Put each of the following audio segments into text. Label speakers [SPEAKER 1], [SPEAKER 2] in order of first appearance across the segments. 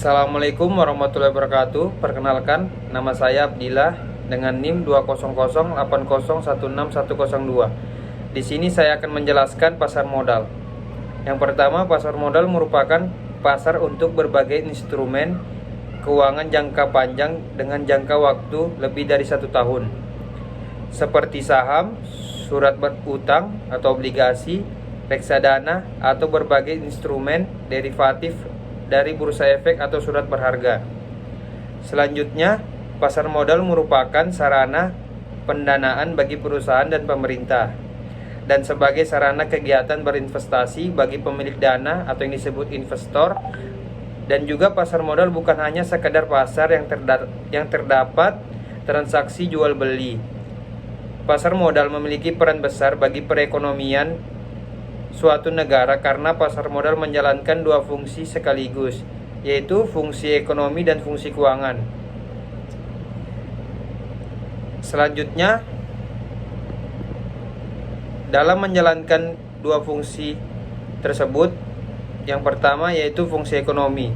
[SPEAKER 1] Assalamualaikum warahmatullahi wabarakatuh. Perkenalkan, nama saya Abdillah dengan NIM 20080161602. Di sini saya akan menjelaskan pasar modal. Yang pertama, pasar modal merupakan pasar untuk berbagai instrumen keuangan jangka panjang dengan jangka waktu lebih dari 1 tahun, seperti saham, surat berutang atau obligasi, reksadana, atau berbagai instrumen derivatif dari bursa efek atau surat berharga. Selanjutnya, pasar modal merupakan sarana pendanaan bagi perusahaan dan pemerintah, dan sebagai sarana kegiatan berinvestasi bagi pemilik dana atau yang disebut investor. Dan juga pasar modal bukan hanya sekedar pasar yang terdapat transaksi jual beli. Pasar modal memiliki peran besar bagi perekonomian suatu negara karena pasar modal menjalankan dua fungsi sekaligus, yaitu fungsi ekonomi dan fungsi keuangan. Selanjutnya, dalam menjalankan dua fungsi tersebut, yang pertama yaitu fungsi ekonomi.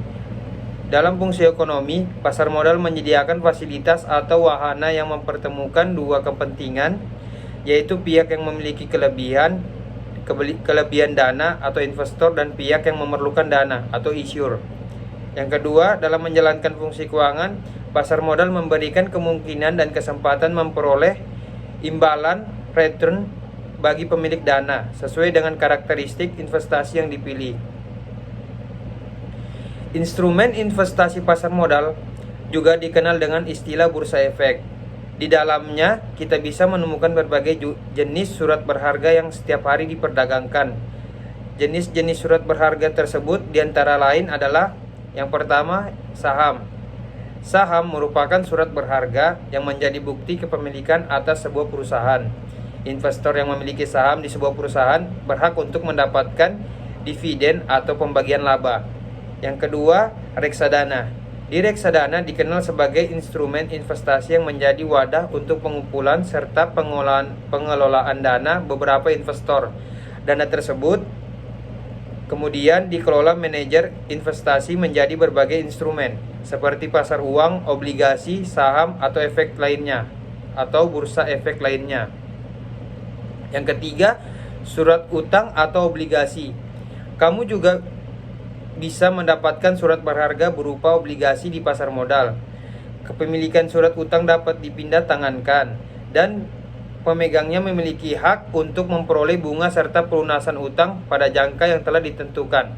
[SPEAKER 1] Dalam fungsi ekonomi, pasar modal menyediakan fasilitas atau wahana yang mempertemukan dua kepentingan, yaitu pihak yang memiliki kelebihan dana atau investor dan pihak yang memerlukan dana atau issuer. Yang kedua, dalam menjalankan fungsi keuangan, pasar modal memberikan kemungkinan dan kesempatan memperoleh imbalan return bagi pemilik dana sesuai dengan karakteristik investasi yang dipilih. Instrumen investasi pasar modal juga dikenal dengan istilah bursa efek. Di dalamnya, kita bisa menemukan berbagai jenis surat berharga yang setiap hari diperdagangkan. Jenis-jenis surat berharga tersebut diantara lain adalah: yang pertama, saham. Saham merupakan surat berharga yang menjadi bukti kepemilikan atas sebuah perusahaan. Investor yang memiliki saham di sebuah perusahaan berhak untuk mendapatkan dividen atau pembagian laba. Yang kedua, reksadana. Di reksadana dikenal sebagai instrumen investasi yang menjadi wadah untuk pengumpulan serta pengelolaan dana beberapa investor. Dana tersebut kemudian dikelola manajer investasi menjadi berbagai instrumen seperti pasar uang, obligasi, saham atau efek lainnya atau bursa efek lainnya. Yang ketiga, surat utang atau obligasi. Kamu juga bisa mendapatkan surat berharga berupa obligasi di pasar modal. Kepemilikan surat utang dapat dipindah tangankan dan pemegangnya memiliki hak untuk memperoleh bunga serta pelunasan utang pada jangka yang telah ditentukan.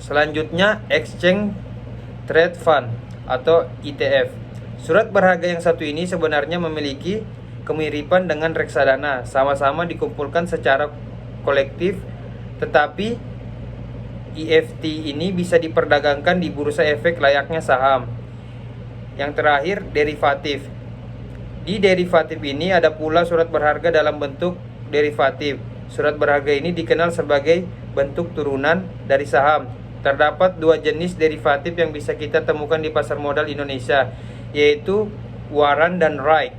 [SPEAKER 1] Selanjutnya, Exchange Trade Fund atau ETF. Surat berharga yang satu ini sebenarnya memiliki kemiripan dengan reksadana, sama-sama dikumpulkan secara kolektif, tetapi EFT ini bisa diperdagangkan di bursa efek layaknya saham. Yang terakhir, derivatif. Di derivatif ini ada pula surat berharga dalam bentuk derivatif. Surat berharga ini dikenal sebagai bentuk turunan dari saham. Terdapat dua jenis derivatif yang bisa kita temukan di pasar modal Indonesia, yaitu warrant dan right.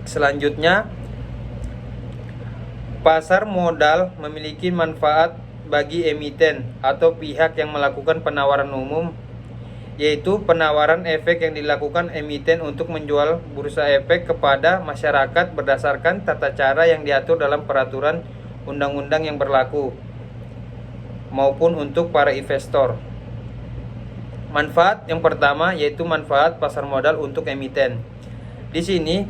[SPEAKER 1] Selanjutnya, pasar modal memiliki manfaat bagi emiten atau pihak yang melakukan penawaran umum, yaitu penawaran efek yang dilakukan emiten untuk menjual bursa efek kepada masyarakat berdasarkan tata cara yang diatur dalam peraturan undang-undang yang berlaku, maupun untuk para investor. Manfaat yang pertama yaitu manfaat pasar modal untuk emiten. Di sini,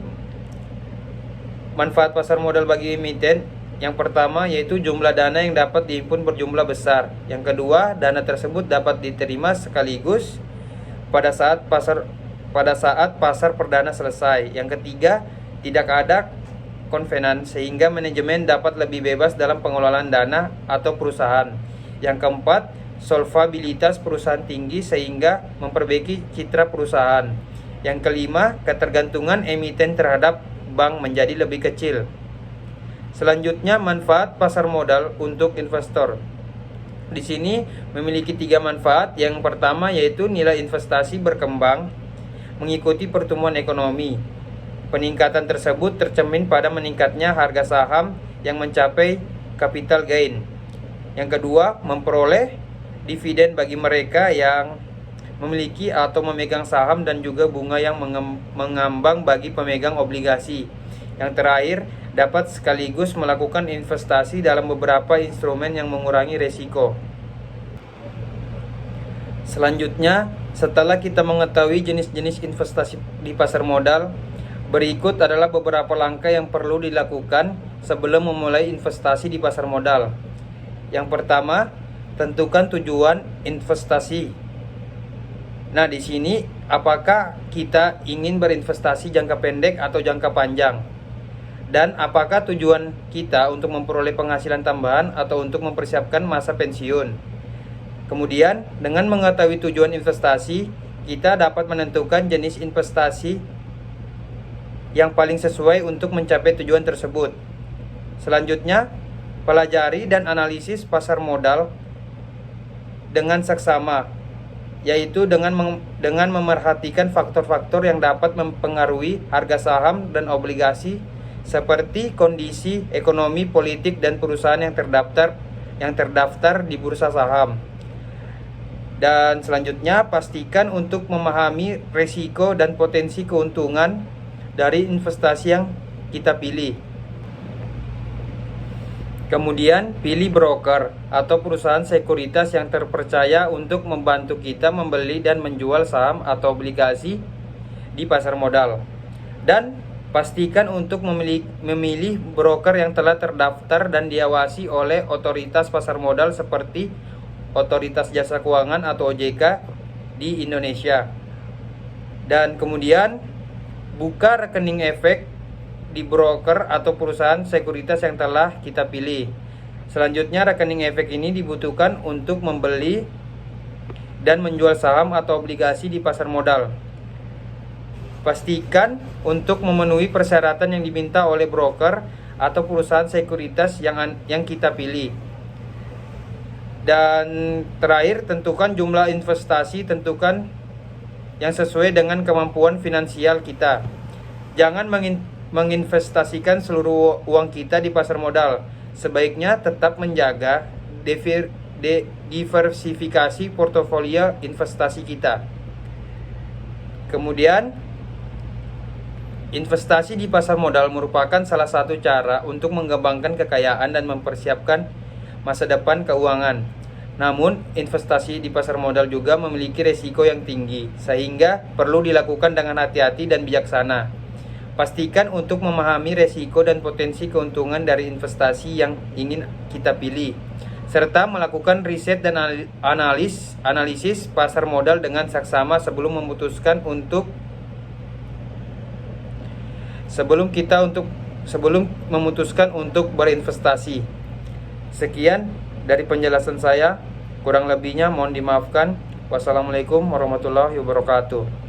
[SPEAKER 1] manfaat pasar modal bagi emiten yang pertama yaitu jumlah dana yang dapat dihimpun berjumlah besar. Yang kedua, dana tersebut dapat diterima sekaligus pada saat pasar perdana selesai. Yang ketiga, tidak ada konvenan sehingga manajemen dapat lebih bebas dalam pengelolaan dana atau perusahaan. Yang keempat, solvabilitas perusahaan tinggi sehingga memperbaiki citra perusahaan. Yang kelima, ketergantungan emiten terhadap bank menjadi lebih kecil. Selanjutnya, manfaat pasar modal untuk investor. Di sini memiliki 3 manfaat. Yang pertama yaitu nilai investasi berkembang mengikuti pertumbuhan ekonomi. Peningkatan tersebut tercermin pada meningkatnya harga saham yang mencapai capital gain. Yang kedua, memperoleh dividen bagi mereka yang memiliki atau memegang saham dan juga bunga yang mengambang bagi pemegang obligasi. Yang terakhir, dapat sekaligus melakukan investasi dalam beberapa instrumen yang mengurangi risiko. Selanjutnya, setelah kita mengetahui jenis-jenis investasi di pasar modal, berikut adalah beberapa langkah yang perlu dilakukan sebelum memulai investasi di pasar modal. Yang pertama, tentukan tujuan investasi. Nah, di sini apakah kita ingin berinvestasi jangka pendek atau jangka panjang? Dan apakah tujuan kita untuk memperoleh penghasilan tambahan atau untuk mempersiapkan masa pensiun? Kemudian, dengan mengetahui tujuan investasi, kita dapat menentukan jenis investasi yang paling sesuai untuk mencapai tujuan tersebut. Selanjutnya, pelajari dan analisis pasar modal dengan seksama, yaitu dengan memerhatikan faktor-faktor yang dapat mempengaruhi harga saham dan obligasi seperti kondisi ekonomi, politik, dan perusahaan yang terdaftar di bursa saham. Dan selanjutnya, pastikan untuk memahami risiko dan potensi keuntungan dari investasi yang kita pilih. Kemudian, pilih broker atau perusahaan sekuritas yang terpercaya untuk membantu kita membeli dan menjual saham atau obligasi di pasar modal. Dan pastikan untuk memilih broker yang telah terdaftar dan diawasi oleh otoritas pasar modal seperti Otoritas Jasa Keuangan atau OJK di Indonesia. Dan kemudian, buka rekening efek di broker atau perusahaan sekuritas yang telah kita pilih. Selanjutnya, rekening efek ini dibutuhkan untuk membeli dan menjual saham atau obligasi di pasar modal. Pastikan untuk memenuhi persyaratan yang diminta oleh broker atau perusahaan sekuritas yang kita pilih. Dan terakhir, tentukan jumlah investasi, tentukan yang sesuai dengan kemampuan finansial kita. Jangan menginvestasikan seluruh uang kita di pasar modal. Sebaiknya tetap menjaga diversifikasi portofolio investasi kita. Kemudian, investasi di pasar modal merupakan salah satu cara untuk mengembangkan kekayaan dan mempersiapkan masa depan keuangan. Namun, investasi di pasar modal juga memiliki risiko yang tinggi, sehingga perlu dilakukan dengan hati-hati dan bijaksana. Pastikan untuk memahami risiko dan potensi keuntungan dari investasi yang ingin kita pilih, serta melakukan riset dan analisis pasar modal dengan saksama sebelum memutuskan untuk berinvestasi. Sekian dari penjelasan saya, kurang lebihnya mohon dimaafkan. Wassalamualaikum warahmatullahi wabarakatuh.